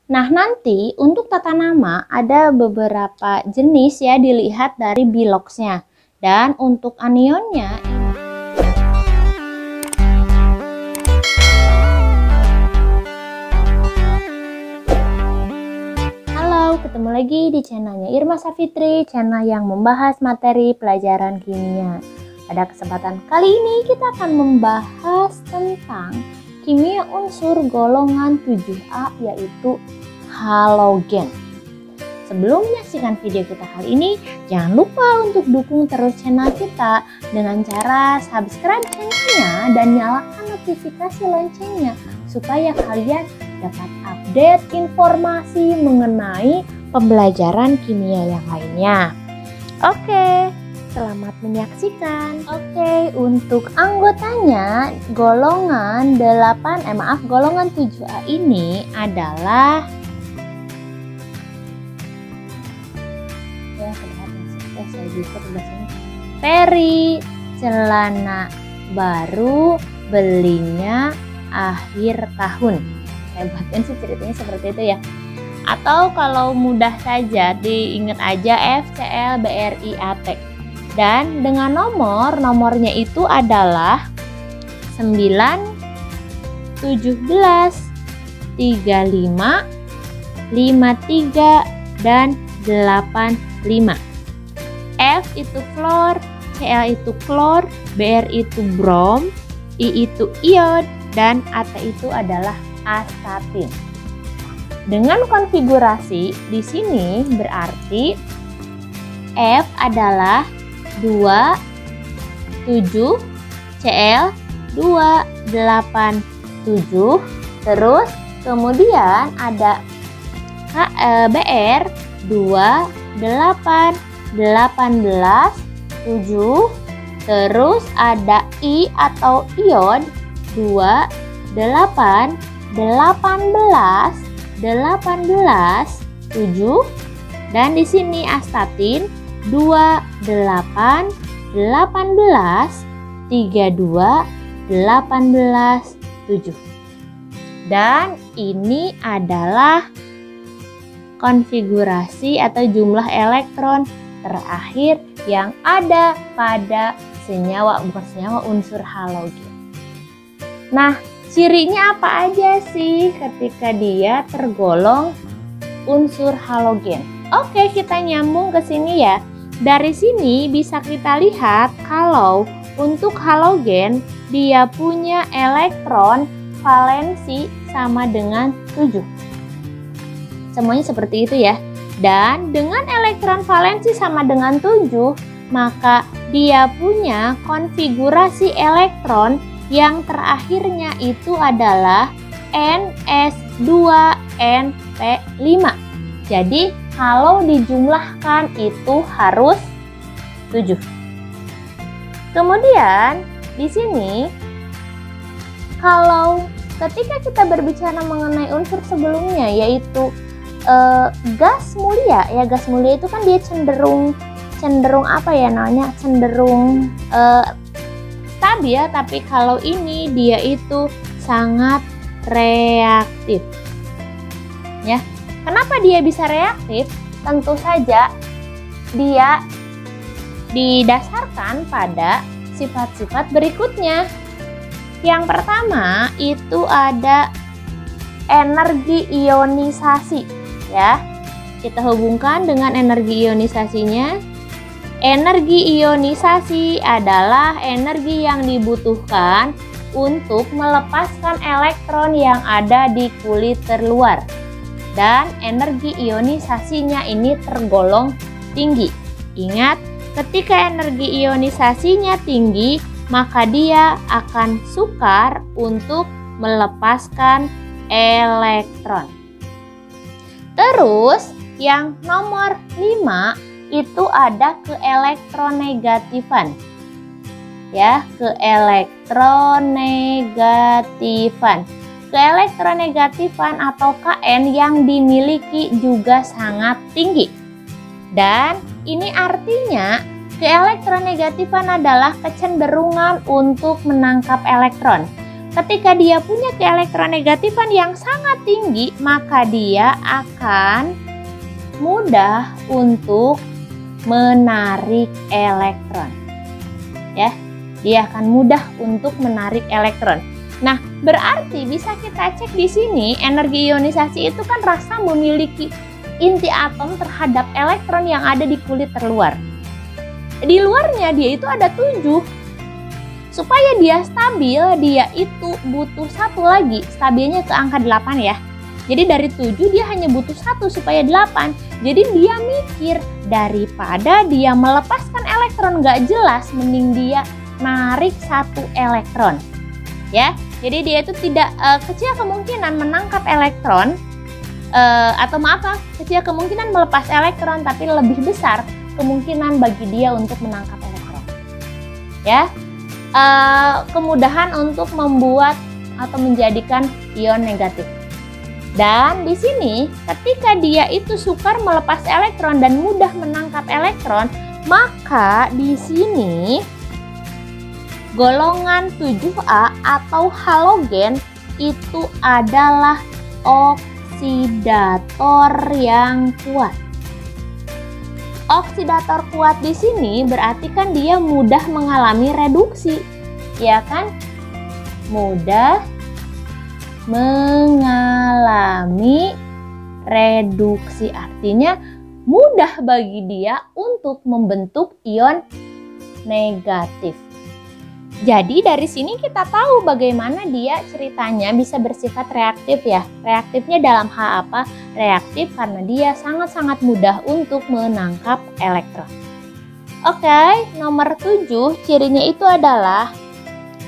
Nah, nanti untuk tata nama ada beberapa jenis ya, dilihat dari biloxnya. Dan untuk anionnya, halo, ketemu lagi di channelnya Irma Safitri, channel yang membahas materi pelajaran kimia. Pada kesempatan kali ini kita akan membahas tentang kimia unsur golongan 7A, yaitu halogen. Sebelum menyaksikan video kita kali ini, jangan lupa untuk dukung terus channel kita dengan cara subscribe channelnya dan nyalakan notifikasi loncengnya supaya kalian dapat update informasi mengenai pembelajaran kimia yang lainnya. Oke, selamat menyaksikan. Oke, untuk anggotanya golongan 7A ini adalah Ferry, celana baru belinya akhir tahun. Saya buatkan sih ceritanya seperti itu ya. Atau kalau mudah saja diingat aja FCL BRI AT. Dan dengan nomornya itu adalah 9, 17, 35, 53, dan 85. F itu fluor, Cl itu klor, Br itu brom, I itu iod, dan At itu adalah astatin. Dengan konfigurasi di sini berarti F adalah 2, 7, Cl 2, 8, 7, terus kemudian ada Br 2, 8, 18, 7, terus ada I atau iod 2, 8, 18, 18, 7, dan di sini astatin 2, 8, 18, 32, 18, 7. Dan ini adalah konfigurasi atau jumlah elektron terakhir yang ada pada unsur halogen. Nah, cirinya apa aja sih ketika dia tergolong unsur halogen? Oke, kita nyambung ke sini ya. Dari sini bisa kita lihat kalau untuk halogen dia punya elektron valensi sama dengan 7. Semuanya seperti itu ya. Dan dengan elektron valensi sama dengan 7, maka dia punya konfigurasi elektron yang terakhirnya itu adalah Ns2np5. Jadi kalau dijumlahkan itu harus 7. Kemudian di sini kalau ketika kita berbicara mengenai unsur sebelumnya yaitu gas mulia ya, gas mulia itu kan dia cenderung apa ya namanya, cenderung stabil, tapi kalau ini dia itu sangat reaktif ya. Kenapa dia bisa reaktif? Tentu saja dia didasarkan pada sifat-sifat berikutnya. Yang pertama itu ada energi ionisasi ya. Kita hubungkan dengan energi ionisasinya. Energi ionisasi adalah energi yang dibutuhkan untuk melepaskan elektron yang ada di kulit terluar. Dan energi ionisasinya ini tergolong tinggi. Ingat, ketika energi ionisasinya tinggi, maka dia akan sukar untuk melepaskan elektron. Terus yang nomor 5 itu ada keelektronegatifan. Ya, keelektronegatifan. Keelektronegatifan atau Kn yang dimiliki juga sangat tinggi. Dan ini artinya keelektronegatifan adalah kecenderungan untuk menangkap elektron. Ketika dia punya keelektronegatifan yang sangat tinggi, maka dia akan mudah untuk menarik elektron. Ya, dia akan mudah untuk menarik elektron. Nah, berarti bisa kita cek di sini energi ionisasi itu kan rasa memiliki inti atom terhadap elektron yang ada di kulit terluar. Di luarnya dia itu ada 7. Supaya dia stabil, dia itu butuh 1 lagi. Stabilnya ke angka 8 ya. Jadi dari 7 dia hanya butuh 1 supaya 8. Jadi dia mikir, daripada dia melepaskan elektron gak jelas, mending dia narik 1 elektron. Ya, jadi dia itu tidak kecil kemungkinan menangkap elektron, kecil kemungkinan melepas elektron, tapi lebih besar kemungkinan bagi dia untuk menangkap elektron. Ya. Kemudahan untuk membuat atau menjadikan ion negatif. Dan di sini ketika dia itu sukar melepas elektron dan mudah menangkap elektron, maka di sini golongan 7A atau halogen itu adalah oksidator yang kuat. Oksidator kuat di sini berarti kan dia mudah mengalami reduksi, ya kan? Mudah mengalami reduksi, artinya mudah bagi dia untuk membentuk ion negatif. Jadi dari sini kita tahu bagaimana dia ceritanya bisa bersifat reaktif ya. Reaktifnya dalam hal apa? Reaktif karena dia sangat-sangat mudah untuk menangkap elektron. Oke, nomor 7 cirinya itu adalah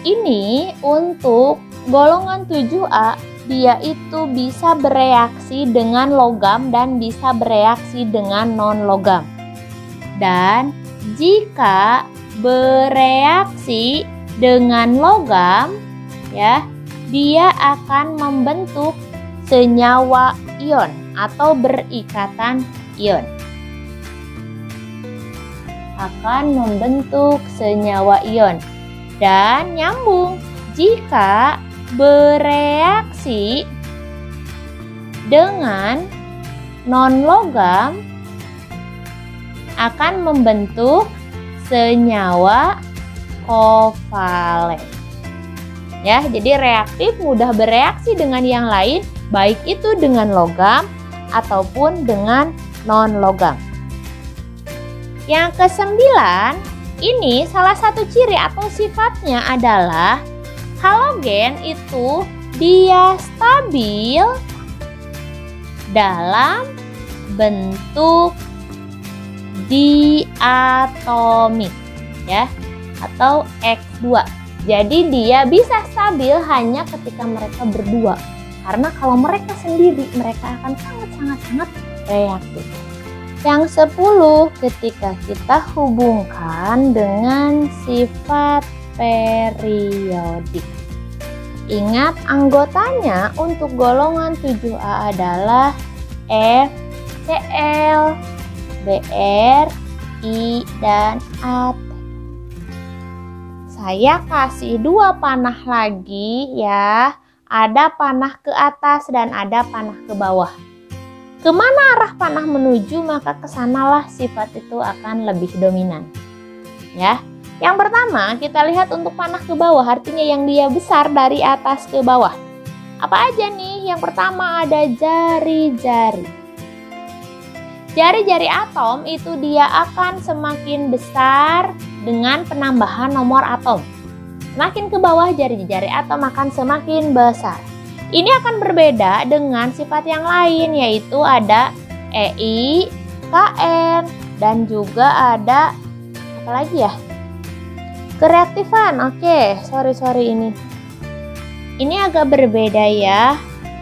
ini untuk golongan 7A, dia itu bisa bereaksi dengan logam dan bisa bereaksi dengan non-logam. Dan jika bereaksi dengan logam, ya, dia akan membentuk senyawa ion atau berikatan ion. Akan membentuk senyawa ion. Dan nyambung, jika bereaksi dengan non-logam akan membentuk senyawa kovalen. Ya, jadi reaktif mudah bereaksi dengan yang lain, baik itu dengan logam ataupun dengan non-logam. Yang ke-9, ini salah satu ciri atau sifatnya adalah halogen itu dia stabil dalam bentuk diatomik, ya, atau X2. Jadi dia bisa stabil hanya ketika mereka berdua. Karena kalau mereka sendiri, mereka akan sangat reaktif. Yang 10, ketika kita hubungkan dengan sifat periodik. Ingat, anggotanya untuk golongan 7A adalah F, Cl, Br, I, dan At. Saya kasih 2 panah lagi ya. Ada panah ke atas dan ada panah ke bawah. Kemana arah panah menuju, maka kesanalah sifat itu akan lebih dominan. Ya. Yang pertama, kita lihat untuk panah ke bawah, artinya yang dia besar dari atas ke bawah. Apa aja nih? Yang pertama ada jari-jari. Jari-jari atom itu dia akan semakin besar dengan penambahan nomor atom. Semakin ke bawah jari-jari atom akan semakin besar. Ini akan berbeda dengan sifat yang lain, yaitu ada EI, KN, dan juga ada apa lagi ya? Kereaktifan. Oke, sorry ini. Ini agak berbeda ya.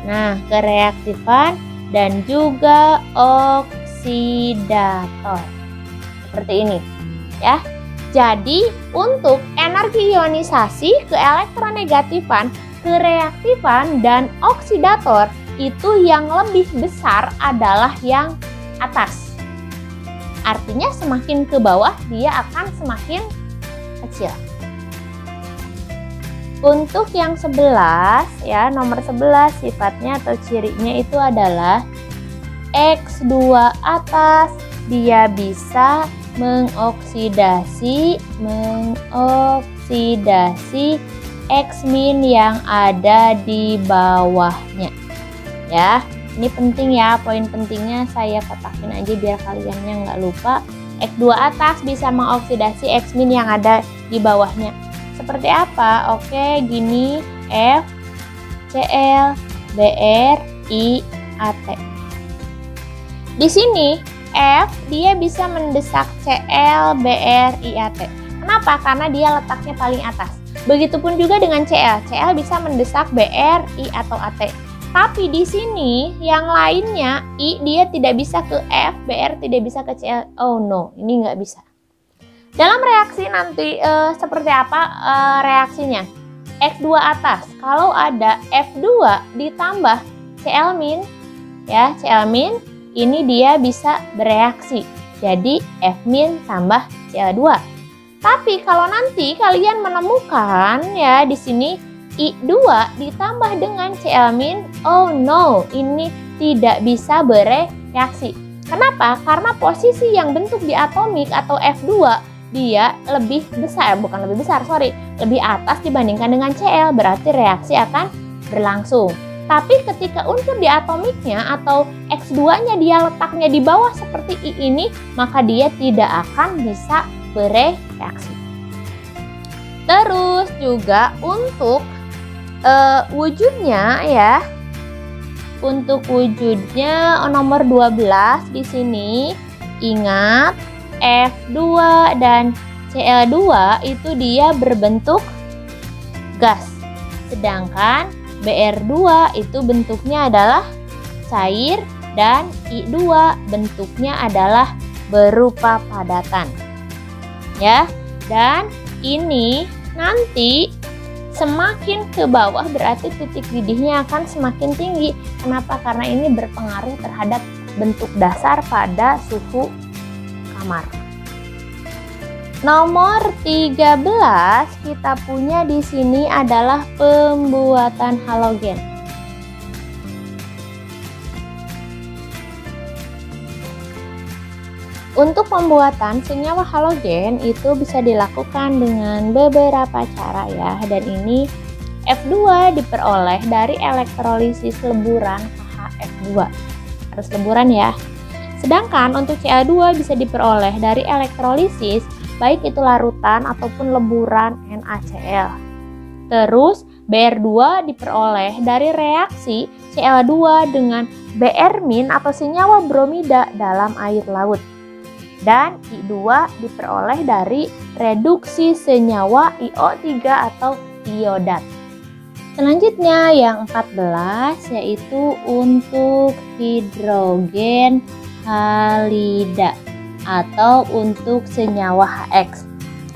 Nah, kereaktifan dan juga oksidator. Seperti ini, ya. Jadi, untuk energi ionisasi, keelektronegatifan, kereaktifan, dan oksidator itu yang lebih besar adalah yang atas. Artinya semakin ke bawah dia akan semakin kecil. Untuk yang 11 ya, nomor 11 sifatnya atau cirinya itu adalah X2 atas dia bisa mengoksidasi X- yang ada di bawahnya. Ya, ini penting ya, poin pentingnya saya kotakin aja biar kaliannya nggak lupa. X2 atas bisa mengoksidasi X- yang ada di bawahnya. Seperti apa? Oke, gini, F, Cl, Br, I, At. Di sini F dia bisa mendesak Cl, Br, I, At. Kenapa? Karena dia letaknya paling atas. Begitupun juga dengan Cl. Cl bisa mendesak Br, I, atau At. Tapi di sini yang lainnya I dia tidak bisa ke F, Br tidak bisa ke Cl. Oh no, ini nggak bisa. Dalam reaksi nanti seperti apa reaksinya? X2 atas, kalau ada F2 ditambah Cl-, ya Cl-, ini dia bisa bereaksi. Jadi F- tambah Cl2. Tapi kalau nanti kalian menemukan ya di sini I2 ditambah dengan Cl-, oh no, ini tidak bisa bereaksi. Kenapa? Karena posisi yang bentuk di atomik atau F2 dia lebih besar, lebih atas dibandingkan dengan Cl, berarti reaksi akan berlangsung. Tapi ketika unsur di atomiknya atau X2-nya dia letaknya di bawah seperti I ini, maka dia tidak akan bisa bereaksi. Terus juga untuk wujudnya ya. Untuk wujudnya nomor 12 di sini, ingat F2 dan Cl2 itu dia berbentuk gas. Sedangkan Br2 itu bentuknya adalah cair dan I2 bentuknya adalah berupa padatan. Ya. Dan ini nanti semakin ke bawah berarti titik didihnya akan semakin tinggi. Kenapa? Karena ini berpengaruh terhadap bentuk dasar pada suhu kamar. Nomor 13 kita punya di sini adalah pembuatan halogen. Untuk pembuatan senyawa halogen itu bisa dilakukan dengan beberapa cara ya, dan ini F2 diperoleh dari elektrolisis leburan KHF2. Harus leburan ya. Sedangkan untuk Cl2 bisa diperoleh dari elektrolisis baik itu larutan ataupun leburan NaCl. Terus Br2 diperoleh dari reaksi Cl2 dengan Br- atau senyawa bromida dalam air laut. Dan I2 diperoleh dari reduksi senyawa IO3 atau iodat. Selanjutnya yang 14 yaitu untuk hidrogen halida atau untuk senyawa HX.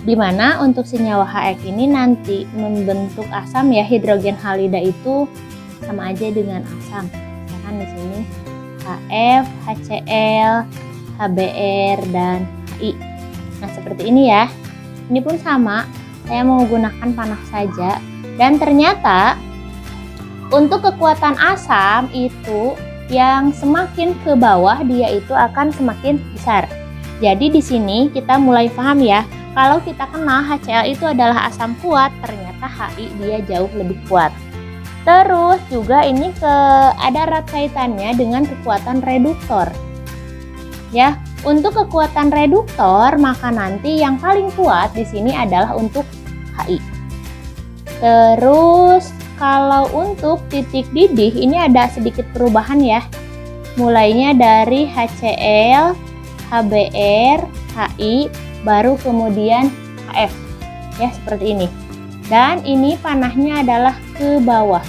Dimana untuk senyawa HX ini nanti membentuk asam ya, hidrogen halida itu sama aja dengan asam. Misalkan di sini HF, HCl, HBr, dan HI. Nah seperti ini ya. Ini pun sama, saya mau gunakan panah saja. Dan ternyata untuk kekuatan asam itu yang semakin ke bawah dia itu akan semakin besar. Jadi di sini kita mulai paham ya, kalau kita kenal HCl itu adalah asam kuat, ternyata HI dia jauh lebih kuat. Terus juga ini ada erat kaitannya dengan kekuatan reduktor. Ya, untuk kekuatan reduktor maka nanti yang paling kuat di sini adalah untuk HI. Terus kalau untuk titik didih ini ada sedikit perubahan ya. Mulainya dari HCl, HBr, HI, baru kemudian HF. Ya, seperti ini. Dan ini panahnya adalah ke bawah.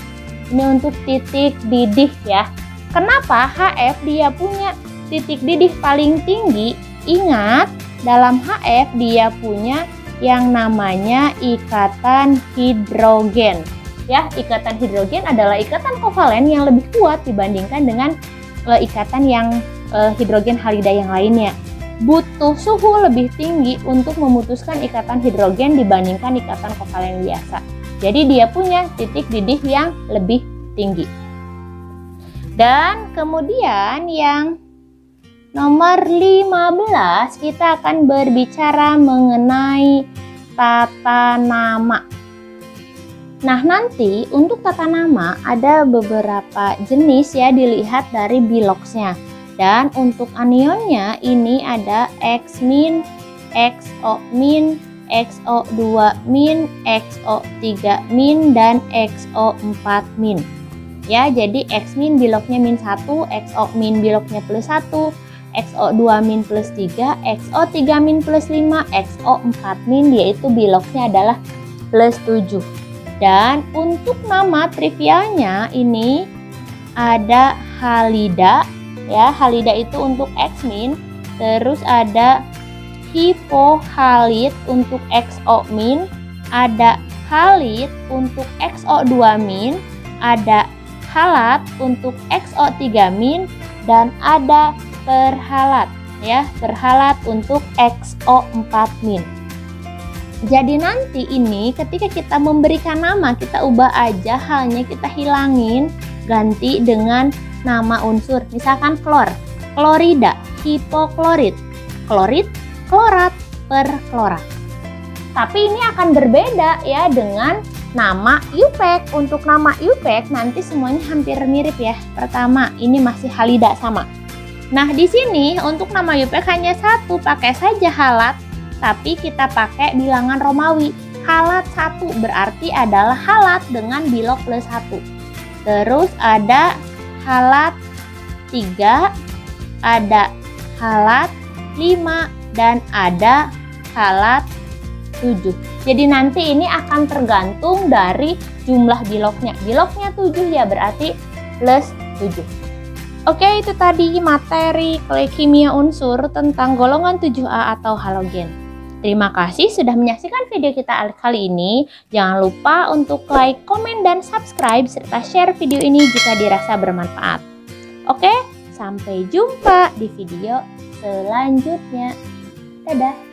Ini untuk titik didih ya. Kenapa HF dia punya titik didih paling tinggi? Ingat, dalam HF dia punya yang namanya ikatan hidrogen. Ya, ikatan hidrogen adalah ikatan kovalen yang lebih kuat dibandingkan dengan ikatan yang hidrogen halida yang lainnya. Butuh suhu lebih tinggi untuk memutuskan ikatan hidrogen dibandingkan ikatan kovalen biasa. Jadi dia punya titik didih yang lebih tinggi. Dan kemudian yang nomor 15 kita akan berbicara mengenai tata nama. Nah, nanti untuk tata nama ada beberapa jenis ya, dilihat dari biloksnya. Dan untuk anionnya ini ada X-min, XO-min, XO2-min, XO3-min, dan XO4-min. Ya, jadi X-min biloknya min 1, XO-min biloknya plus 1, XO2-min plus 3, XO3-min plus 5, XO4-min yaitu biloknya adalah plus 7. Dan untuk nama trivialnya ini ada Halida, ya, Halida itu untuk X-min, terus ada Hipohalit untuk XO-min, ada Halit untuk XO2-min, ada Halat untuk XO3-min, dan ada Perhalat, ya, Perhalat untuk XO4-min. Jadi nanti ini ketika kita memberikan nama, kita ubah aja halnya, kita hilangin, ganti dengan nama unsur. Misalkan klor, klorida, hipoklorit, klorit, klorat, perklorat. Tapi ini akan berbeda ya dengan nama IUPAC. Untuk nama IUPAC nanti semuanya hampir mirip ya. Pertama, ini masih Halida sama. Nah, di sini untuk nama IUPAC hanya satu, pakai saja halat. Tapi kita pakai bilangan Romawi. Halat 1 berarti adalah halat dengan bilok plus 1. Terus ada halat 3, ada halat 5, dan ada halat 7. Jadi nanti ini akan tergantung dari jumlah biloknya. Biloknya 7 ya berarti plus 7. Oke, itu tadi materi kimia unsur tentang golongan 7A atau halogen. Terima kasih sudah menyaksikan video kita kali ini. Jangan lupa untuk like, komen, dan subscribe, serta share video ini jika dirasa bermanfaat. Oke, sampai jumpa di video selanjutnya. Dadah!